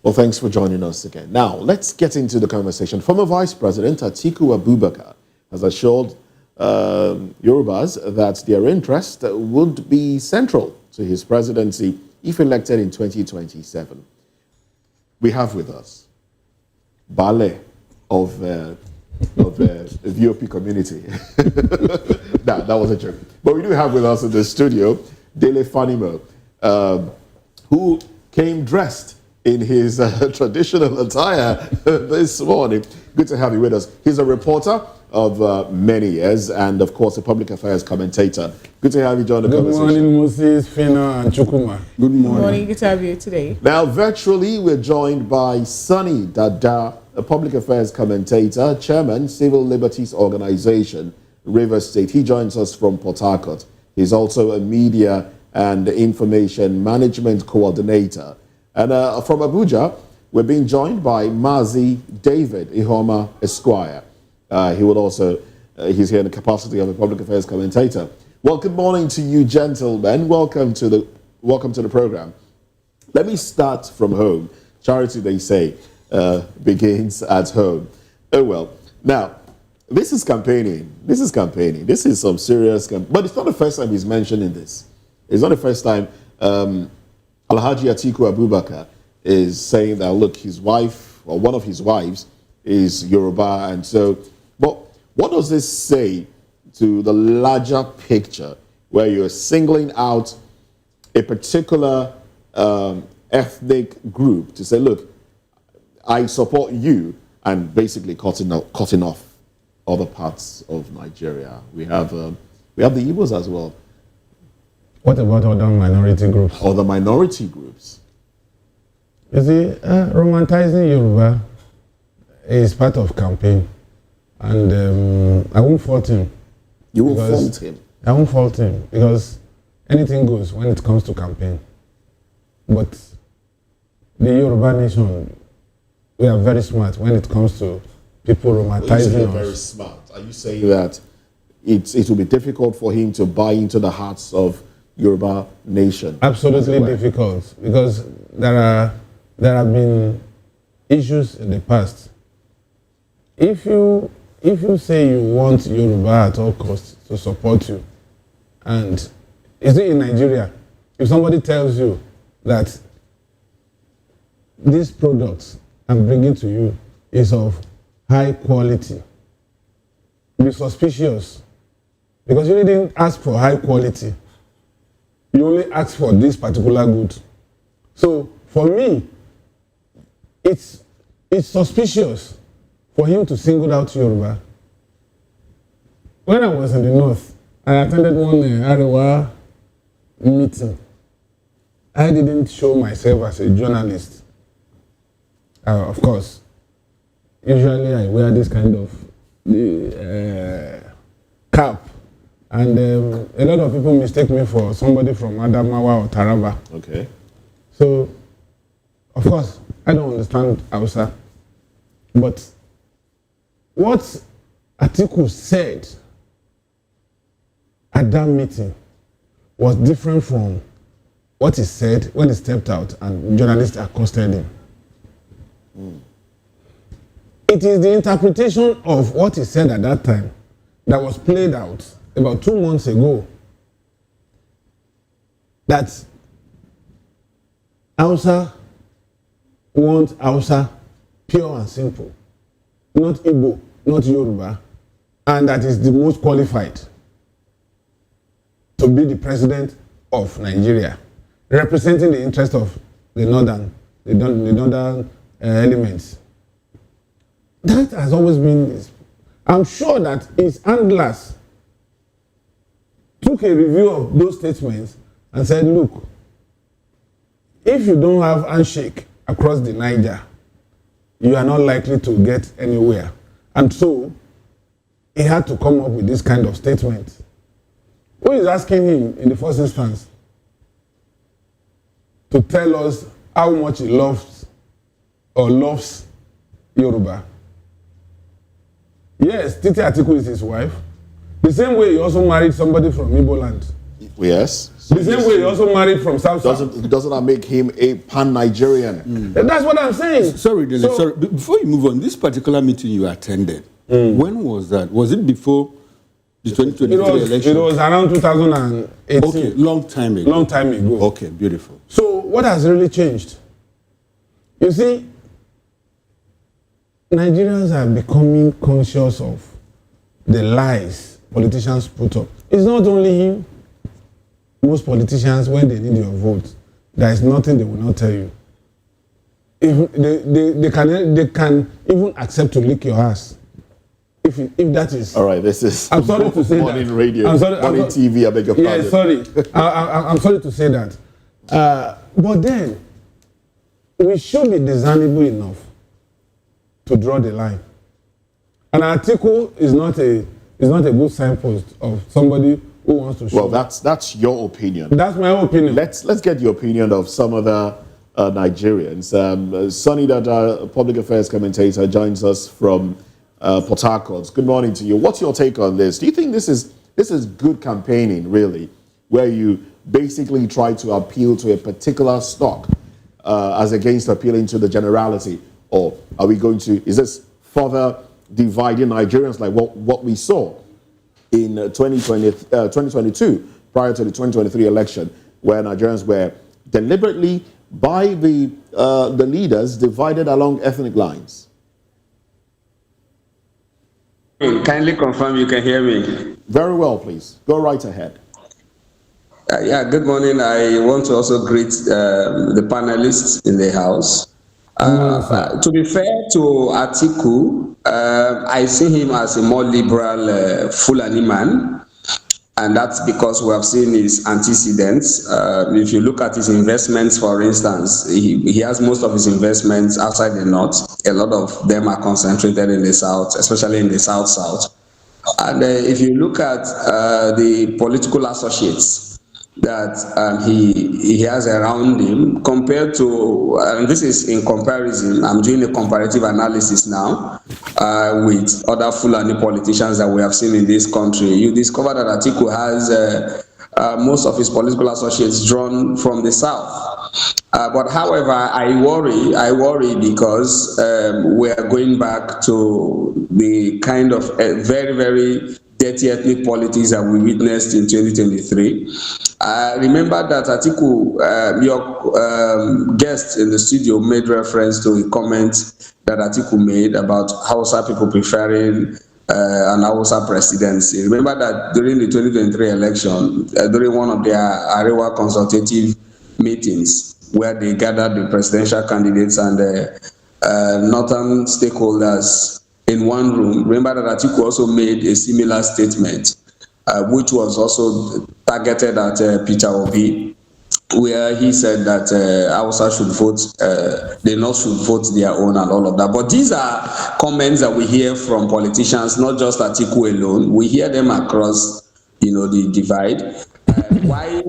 Well, thanks for joining us again. Now, let's get into the conversation. Former Vice President Atiku Abubakar has assured Yorubas that their interest would be central to his presidency if elected in 2027. We have with us Bale of the VOP community. That was a joke. But we do have with us in the studio Dele Fanimo, who came dressed in his traditional attire this morning. Good to have you with us. He's a reporter of many years and, of course, a public affairs commentator. Good to have you join the conversation. Good morning, Moses, Fina, and Chukuma. Good morning. Good morning. Good to have you today. Now, virtually, we're joined by Sunny Dada, a public affairs commentator, chairman, Civil Liberties Organization, Rivers State. He joins us from Port Harcourt. He's also a media and information management coordinator. And from Abuja, we're being joined by Mazi David Ihoma Esquire. He will also, he's here in the capacity of a public affairs commentator. Well, good morning to you, gentlemen. Welcome to the program. Let me start from home. Charity, they say, begins at home. Oh, well. Now, this is campaigning. This is campaigning. This is some serious campaigning. But it's not the first time he's mentioning this. It's not the first time Alhaji Atiku Abubakar is saying that, look, his wife, or one of his wives, is Yoruba. And so, but what does this say to the larger picture where you're singling out a particular ethnic group to say, look, I support you, and basically cutting off other parts of Nigeria? We have the Igbos as well. What about other minority groups? Other minority groups. You see, romanticizing Yoruba is part of campaign, and I won't fault him. You will fault him? I won't fault him because anything goes when it comes to campaign. But the Yoruba nation, we are very smart when it comes to people romanticizing us. Very smart. Are you saying that it will be difficult for him to buy into the hearts of Yoruba nation? Absolutely difficult, because there have been issues in the past. If you say you want Yoruba at all costs to support you, and is it in Nigeria, if somebody tells you that this product I'm bringing to you is of high quality, be suspicious, because you didn't ask for high quality. You only ask for this particular good. So for me, it's suspicious for him to single out Yoruba. When I was in the north, I attended one Arewa meeting. I didn't show myself as a journalist. Of course, usually I wear this kind of cap. And a lot of people mistake me for somebody from Adamawa or Taraba. Okay. So, of course, I don't understand Hausa. But what Atiku said at that meeting was different from what he said when he stepped out and journalists accosted him. It is the interpretation of what he said at that time that was played out about 2 months ago, that Hausa want Hausa pure and simple, not Igbo, not Yoruba, and that is the most qualified to be the president of Nigeria, representing the interest of the northern elements. That has always been. I'm sure that his handlers took a review of those statements and said, look, if you don't have handshake across the Niger, you are not likely to get anywhere. And so he had to come up with this kind of statement. Who is asking him in the first instance to tell us how much he loves Yoruba? Yes, Titi Atiku is his wife. The same way he also married somebody from Yorubaland. Yes. So The same way he also married from South. Doesn't that make him a pan-Nigerian? That's what I'm saying. Sorry, Dele, sorry. Before you move on, this particular meeting you attended, when was that? Was it before the 2023 election? It was around 2018. Okay, long time ago. Long time ago. Okay, beautiful. So what has really changed? You see, Nigerians are becoming conscious of the lies politicians put up. It's not only him. Most politicians, when they need your vote, there is nothing they will not tell you. If they can even accept to lick your ass. If that is. All right, this is. I'm sorry to say morning that. radio, morning TV. I beg your pardon. Yeah, sorry. I'm sorry to say that. But then, we should be discernible enough to draw the line. And Atiku is not a good signpost of somebody who wants to show. Well, that's your opinion. That's my opinion. Let's get the opinion of some other Nigerians. Sonny Dada, public affairs commentator, joins us from Port Harcourt. Good morning to you. What's your take on this? Do you think this is good campaigning, really, where you basically try to appeal to a particular stock as against appealing to the generality? Or are we going to, is this further dividing Nigerians like what we saw in 2022, prior to the 2023 election, where Nigerians were deliberately, by the leaders, divided along ethnic lines? Kindly confirm you can hear me. Very well, please. Go right ahead. Yeah, good morning. I want to also greet the panelists in the house. To be fair to Atiku, I see him as a more liberal Fulani man, and that's because we have seen his antecedents. If you look at his investments, for instance, he has most of his investments outside the north. A lot of them are concentrated in the south, especially in the south-south. And if you look at the political associates that he has around him, compared to, and this is in comparison, I'm doing a comparative analysis now with other Fulani politicians that we have seen in this country, you discover that Atiku has most of his political associates drawn from the south. But however, I worry because we are going back to the kind of very, very dirty ethnic politics that we witnessed in 2023. Remember that Atiku, your guest in the studio made reference to a comment that Atiku made about Hausa people preferring an Hausa presidency. Remember that during the 2023 election, during one of their Arewa consultative meetings, where they gathered the presidential candidates and the northern stakeholders in one room, remember that Atiku also made a similar statement, which was also targeted at Peter Obi, where he said that Hausa should vote, the North should vote their own and all of that. But these are comments that we hear from politicians, not just Atiku alone. We hear them across, the divide. Why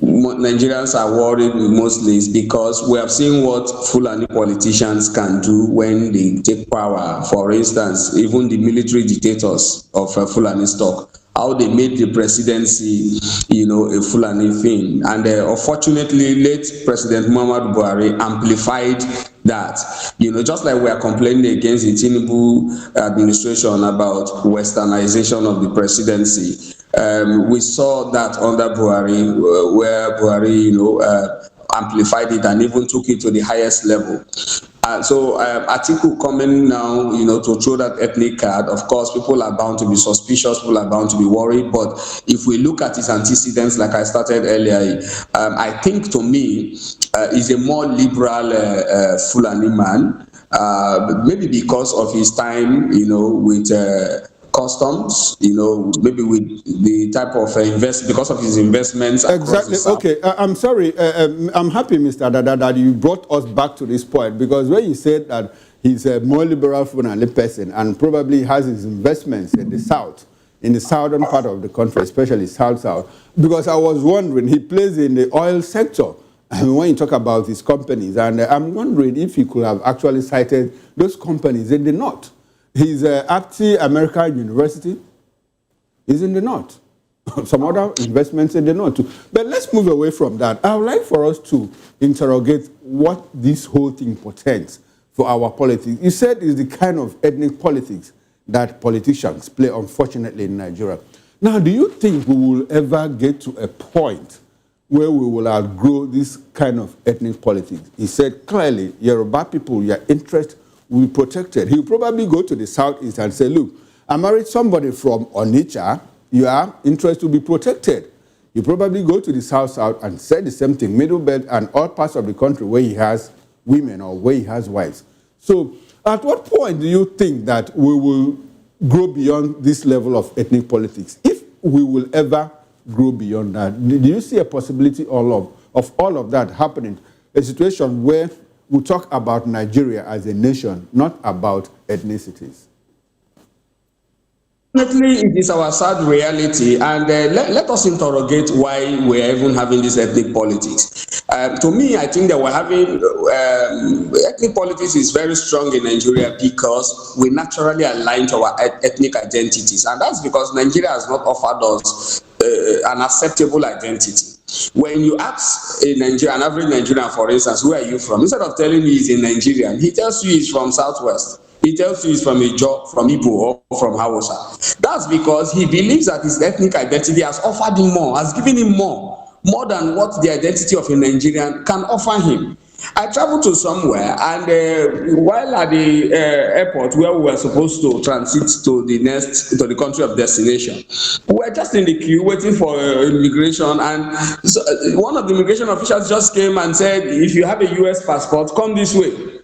Nigerians are worried mostly is because we have seen what Fulani politicians can do when they take power. For instance, even the military dictators of Fulani stock, how they made the presidency, a Fulani thing. And unfortunately, late President Muhammadu Buhari amplified that. Just like we are complaining against the Tinubu administration about westernization of the presidency, we saw that under Buhari, where Buhari, amplified it and even took it to the highest level. So Atiku coming now, to throw that ethnic card, of course, people are bound to be suspicious, people are bound to be worried. But if we look at his antecedents, like I started earlier, I think to me, he's a more liberal Fulani man, maybe because of his time, with customs, maybe with the type of because of his investments. Exactly. Okay. I'm sorry. I'm happy, Mr. Dada, that you brought us back to this point, because when you said that he's a more liberal Fulani person and probably has his investments in the south, in the southern part of the country, especially south-south, because I was wondering, he plays in the oil sector. And when you talk about his companies, and I'm wondering if he could have actually cited those companies in the north. His Apti American University is in the north. some other investments in the north too. But let's move away from that. I would like for us to interrogate what this whole thing portends for our politics. You said it's the kind of ethnic politics that politicians play, unfortunately, in Nigeria. Now, do you think we will ever get to a point where we will outgrow this kind of ethnic politics? He said clearly, Yoruba people, your interest will be protected. He'll probably go to the southeast and say, look, I married somebody from Onitsha, your interest will be protected. You probably go to the south and say the same thing, Middle Belt and all parts of the country where he has women or where he has wives. So at what point do you think that we will grow beyond this level of ethnic politics? If we will ever grow beyond that, do you see a possibility of all of that happening? A situation where we talk about Nigeria as a nation, not about ethnicities. Definitely, it is our sad reality, and let us interrogate why we're even having this ethnic politics. To me, I think that we're having ethnic politics is very strong in Nigeria because we naturally align to our ethnic identities, and that's because Nigeria has not offered us an acceptable identity. When you ask an average Nigerian, for instance, where are you from? Instead of telling you he's a Nigerian, he tells you he's from Southwest. He tells you he's from Ijo, from Igbo, or from Hausa. That's because he believes that his ethnic identity has offered him more, has given him more than what the identity of a Nigerian can offer him. I traveled to somewhere, and while at the airport where we were supposed to transit to the country of destination, we were just in the queue waiting for immigration, and so, one of the immigration officials just came and said, if you have a US passport, come this way.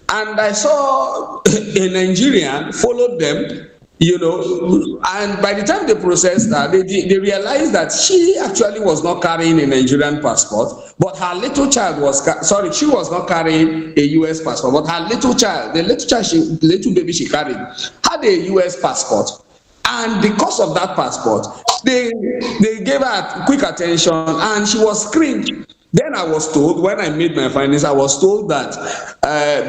And I saw a Nigerian followed them, and by the time they processed that, they realized that she actually was not carrying a Nigerian passport, but her little child was, she was not carrying a US passport, but her little child, the little baby she carried, had a US passport. And because of that passport, they gave her quick attention, and she was screened. Then I was told, when I made my findings, I was told that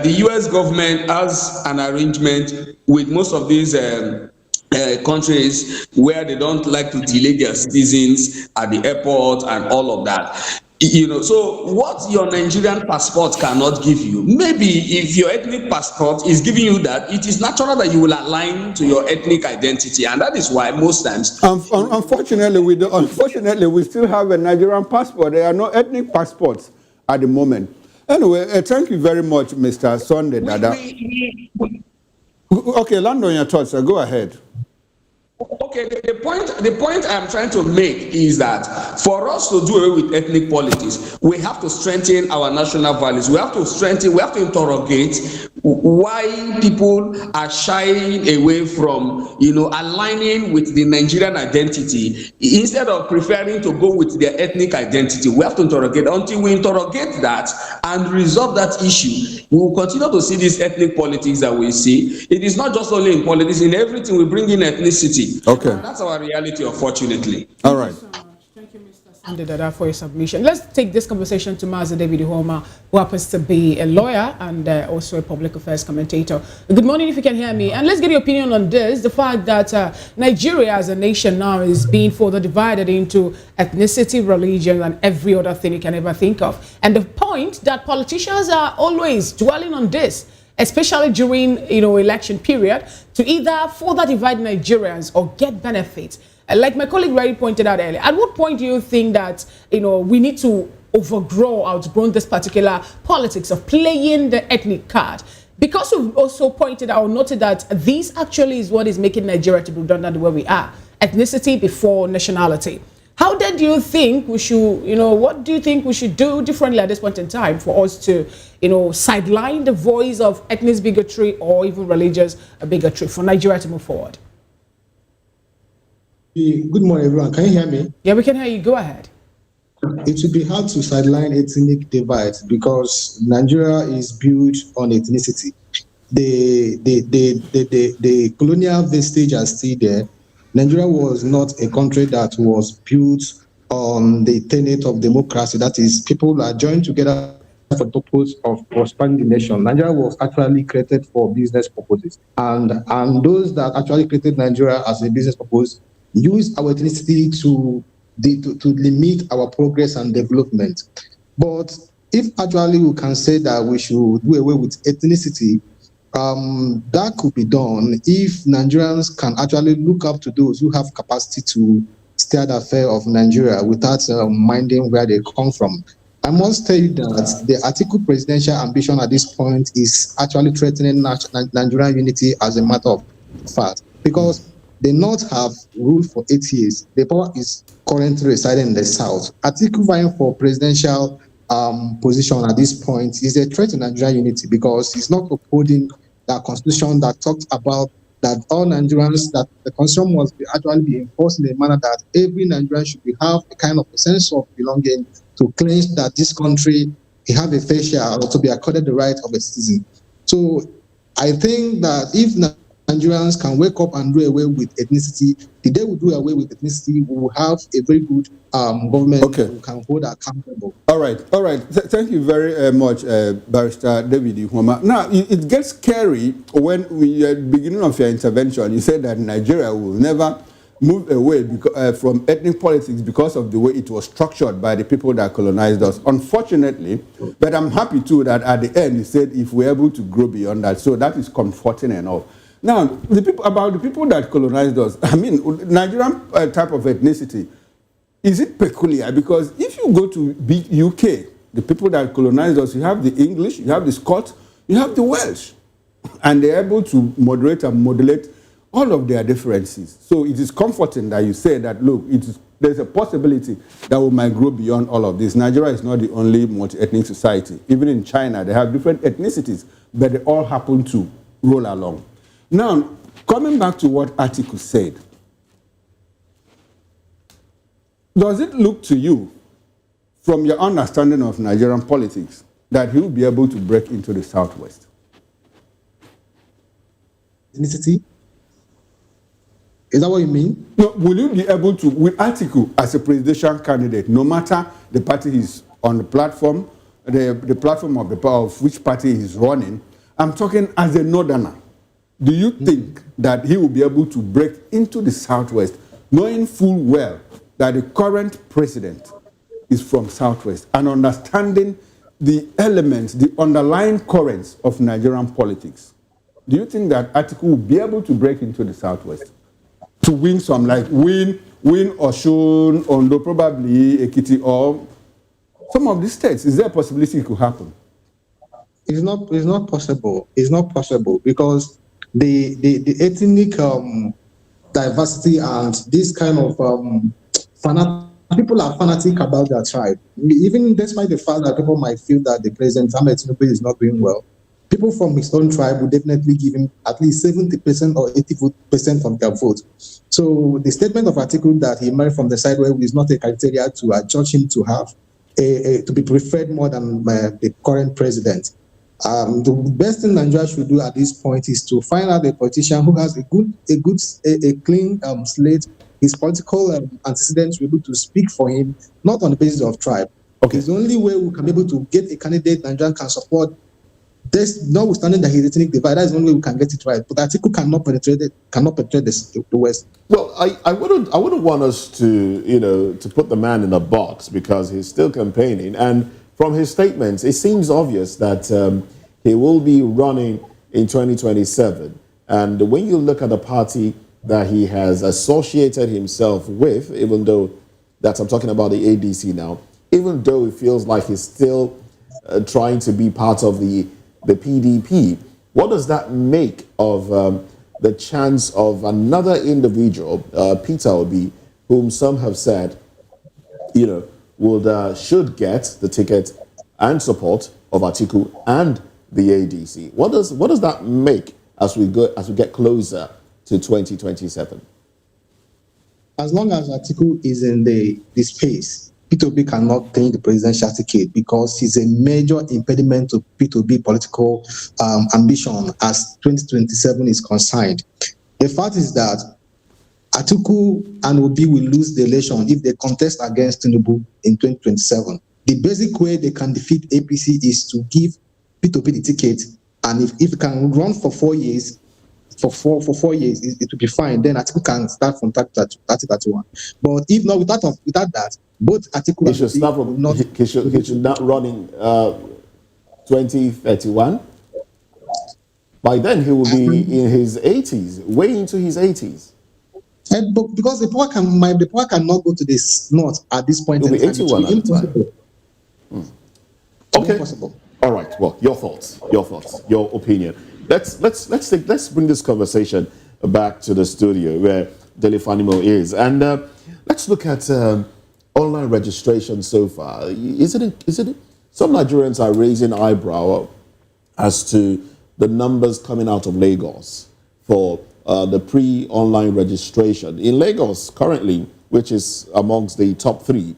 the US government has an arrangement with most of these countries where they don't like to delay their citizens at the airport and all of that. So what your Nigerian passport cannot give you, maybe if your ethnic passport is giving you that, it is natural that you will align to your ethnic identity, and that is why most times. Unfortunately, we still have a Nigerian passport. There are no ethnic passports at the moment. Anyway, thank you very much, Mr. Sunday Dada. Okay, land on your thoughts, sir. Go ahead. Okay, the point I'm trying to make is that for us to do away with ethnic politics, we have to strengthen our national values. We have to interrogate why people are shying away from, aligning with the Nigerian identity instead of preferring to go with their ethnic identity. We have to interrogate. Until we interrogate that and resolve that issue, we will continue to see this ethnic politics that we see. It is not just only in politics, in everything we bring in ethnicity. Okay. And that's our reality, unfortunately. All right. Thank you, Mr. Sunday Dada, for your submission. Let's take this conversation to Master David Homa, who happens to be a lawyer and also a public affairs commentator. Good morning, if you can hear me. And let's get your opinion on this, the fact that Nigeria as a nation now is being further divided into ethnicity, religion, and every other thing you can ever think of. And the point that politicians are always dwelling on this, especially during election period, to either further divide Nigerians or get benefits. Like my colleague Ray pointed out earlier, at what point do you think that we need to outgrow this particular politics of playing the ethnic card? Because we've also pointed out, noted that this actually is what is making Nigeria to be redundant the way we are. Ethnicity before nationality. How then do you think we should, what do you think we should do differently at this point in time for us to, sideline the voice of ethnic bigotry or even religious bigotry for Nigeria to move forward? Good morning, everyone. Can you hear me? Yeah, we can hear you. Go ahead. It would be hard to sideline ethnic divide because Nigeria is built on ethnicity. The colonial vestige are still there. Nigeria was not a country that was built on the tenet of democracy. That is, people are joined together for the purpose of expanding the nation. Nigeria was actually created for business purposes. And those that actually created Nigeria as a business purpose use our ethnicity to limit our progress and development. But if actually we can say that we should do away with ethnicity, that could be done if Nigerians can actually look up to those who have capacity to steer the affair of Nigeria without minding where they come from. I must tell you that the Atiku presidential ambition at this point is actually threatening Nigerian unity as a matter of fact, because the North have ruled for 8 years. The power is currently residing in the South. Atiku vying for presidential position at this point is a threat to Nigerian unity, because he's not upholding that constitution that talks about that all Nigerians, that the constitution must actually be enforced in a manner that every Nigerian should have a kind of a sense of belonging, to claim that this country have a fair share, or to be accorded the right of a citizen. So I think that if Nigerians can wake up and do away with ethnicity, the day we do away with ethnicity, we will have a very good government who can hold accountable. All right. Thank you very much, Barrister David Ihoma. Now, it gets scary when at the beginning of your intervention, you said that Nigeria will never move away from ethnic politics because of the way it was structured by the people that colonized us. Unfortunately, but I'm happy too that at the end you said if we're able to grow beyond that, so that is comforting enough. Now, the people that colonized us, I mean, Nigerian type of ethnicity, is it peculiar? Because if you go to UK, the people that colonized us, you have the English, you have the Scots, you have the Welsh, and they're able to moderate and modulate all of their differences. So it is comforting that you say that, look, there's a possibility that we might grow beyond all of this. Nigeria is not the only multi-ethnic society. Even in China, they have different ethnicities, but they all happen to roll along. Now, coming back to what Atiku said, does it look to you, from your understanding of Nigerian politics, that he will be able to break into the Southwest? Ethnicity? Is that what you mean? No, will you be able to, with Atiku as a presidential candidate, no matter the party he's on the platform, the platform of which party he's running, I'm talking as a northerner, do you think that he will be able to break into the Southwest, knowing full well that the current president is from Southwest, and understanding the elements, the underlying currents of Nigerian politics? Do you think that Atiku will be able to break into the Southwest to win some, like win Osun, Ondo, probably Ekiti, or some of these states? Is there a possibility it could happen? It's not possible. It's not possible, because the ethnic diversity and this kind of people are fanatic about their tribe. Even despite the fact that people might feel that the President Bola Tinubu is not doing well, people from his own tribe will definitely give him at least 70% or 80% of their vote. So the statement of Atiku that he married from the side where is not a criteria to adjudge him to have to be preferred more than the current president. The best thing Nigeria should do at this point is to find out a politician who has a clean slate, his political antecedents to be able to speak for him, not on the basis of tribe. Okay. It's the only way we can be able to get a candidate Nigeria can support. There's notwithstanding that he's ethnic divide, that's the only way we can get it right. But Atiku cannot penetrate the West. Well, I wouldn't want us to put the man in a box, because he's still campaigning, and from his statements, it seems obvious that he will be running in 2027. And when you look at the party that he has associated himself with, even though that I'm talking about the ADC now, even though it feels like he's still trying to be part of the PDP, what does that make of the chance of another individual, Peter Obi, whom some have said, should get the ticket and support of Atiku and the ADC? What does that make as we get closer to 2027? As long as Atiku is in the space, P2B cannot claim the presidential ticket, because he's a major impediment to P2B political ambition as 2027 is concerned. The fact is that Atiku and Obi will lose the election if they contest against Tinubu in 2027. The basic way they can defeat APC is to give P2B the ticket, and if it can run for 4 years, for 4 years, it will be fine. Then Atiku can start from 3031. But if not, without that, both Atiku He and should Obi start will from. not. He should not run in 2031. By then, he will be in his 80s, way into his 80s. But because the poor cannot go to this north at this point He'll in be time, it 81 will be at the time. impossible. Okay. Impossible. All right. Well, your thoughts, your opinion. Let's bring this conversation back to the studio where Delifanimo is, and let's look at online registration so far. Is it? Some Nigerians are raising eyebrow as to the numbers coming out of Lagos for the pre-online registration. In Lagos currently, which is amongst the top three,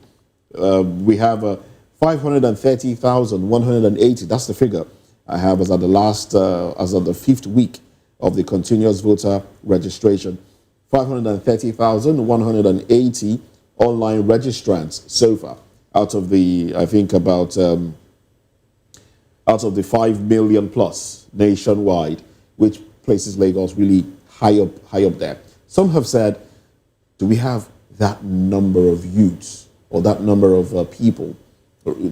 we have 530,180. That's the figure I have as of the fifth week of the continuous voter registration. 530,180 online registrants so far out of the, I think out of the 5 million plus nationwide, which places Lagos really high up there. Some have said, do we have that number of youths or that number of people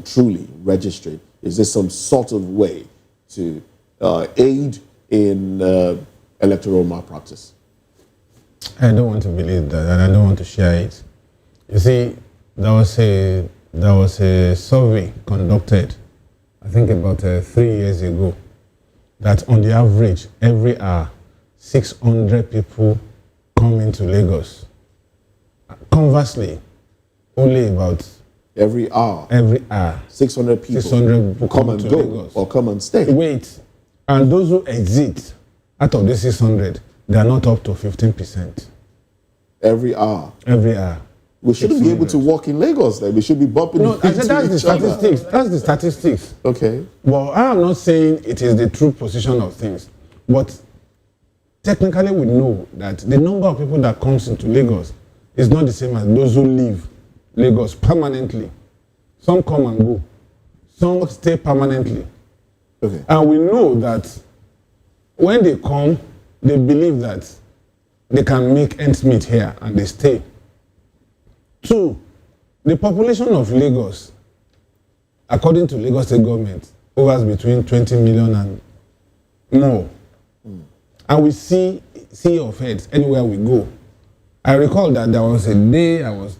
truly registered? Is this some sort of way to aid in electoral malpractice? I don't want to believe that, and I don't want to share it. You see, there was a survey conducted, I think about 3 years ago, that on the average, every hour, 600 people come into Lagos. Conversely, only about every hour 600 people, 600 people come and go Lagos. or come and stay. Wait, and those who exit out of the 600, they are not up to 15%. Every hour. We shouldn't be able to walk in Lagos then. We should be bumping No, I into said that's the each other. statistics. That's the statistics. Okay. Well, I am not saying it is the true position of things, but technically we know that the number of people that comes into Lagos is not the same as those who leave Lagos permanently. Some come and go. Some stay permanently. Okay. And we know that when they come, they believe that they can make ends meet here and they stay. 2, the population of Lagos, according to Lagos State government, hovers between 20 million and more. And we see sea of heads anywhere we go. I recall that there was a day I was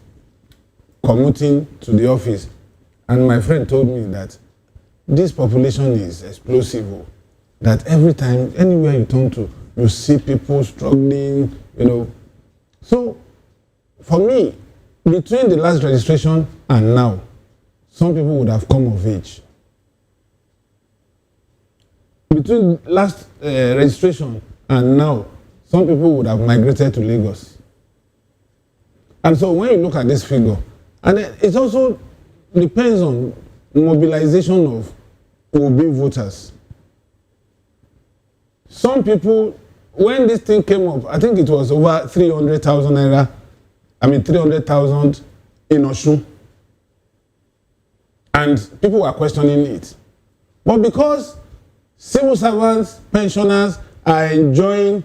commuting to the office, and my friend told me that this population is explosive. That every time, anywhere you turn to, you see people struggling, So, for me, between the last registration and now, some people would have come of age. Between last registration and now, some people would have migrated to Lagos. And so when you look at this figure, and it also depends on mobilization of will-be voters. Some people, when this thing came up, I think it was over 300,000 naira, 300,000 in Osun. And people were questioning it. But because civil servants, pensioners are enjoying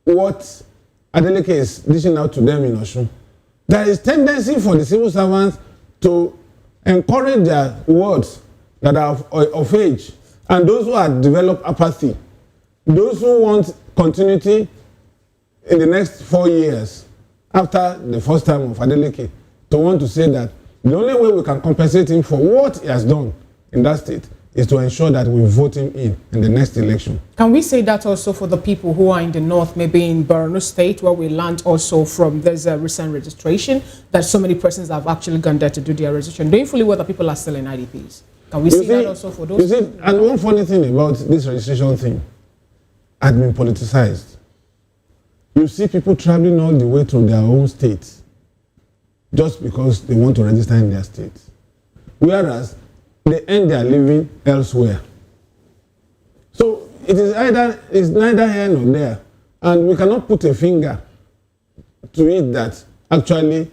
what Adeleke is dishing out to them in Osun, there is tendency for the civil servants to encourage their wards that are of age, and those who have developed apathy, those who want continuity in the next 4 years after the first time of Adeleke, to want to say that the only way we can compensate him for what he has done in that state is to ensure that we vote him in the next election. Can we say that also for the people who are in the north, maybe in Borno State, where we learned also from there's a recent registration that so many persons have actually gone there to do their registration, knowing fully well that people are still in IDPs? Can we see that also for those? You see, and one funny thing about this registration thing, had been politicized. You see people traveling all the way to their own states just because they want to register in their state, whereas they earn their living elsewhere. So it's neither here nor there, and we cannot put a finger to it that actually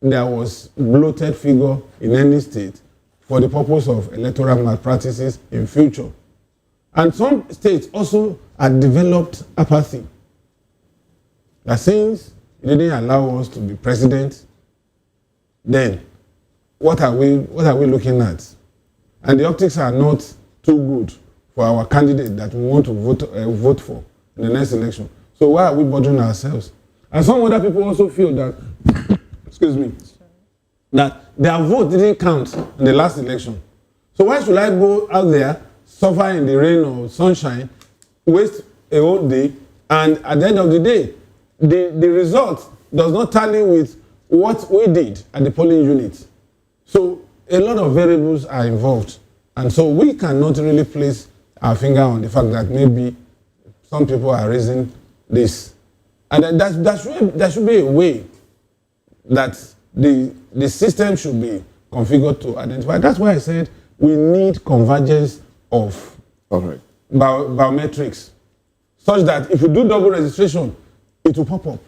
there was bloated figure in any state for the purpose of electoral malpractices in future. And some states also had developed apathy. That since he didn't allow us to be president, then what are we looking at? And the optics are not too good for our candidate that we want to vote for in the next election. So why are we bothering ourselves? And some other people also feel that, excuse me, that their vote didn't count in the last election. So why should I go out there, suffer in the rain or sunshine, waste a whole day, and at the end of the day, the result does not tally with what we did at the polling unit. So a lot of variables are involved. And so we cannot really place our finger on the fact that maybe some people are raising this. And there should be a way that the system should be configured to identify. That's why I said we need convergence of biometrics, such that if you do double registration, it will pop up.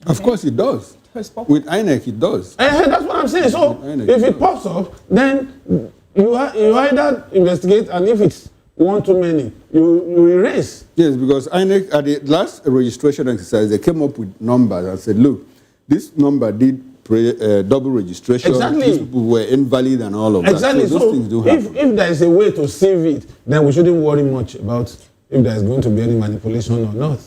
Of course it does. With INEC, it does. That's what I'm saying. So if it pops up, then you either investigate, and if it's one too many, you erase. Yes, because INEC, at the last registration exercise, they came up with numbers and said, look, this number did double registration. Exactly. These people were invalid and all of exactly. that. So those things do happen. If there is a way to sieve it, then we shouldn't worry much about if there is going to be any manipulation or not.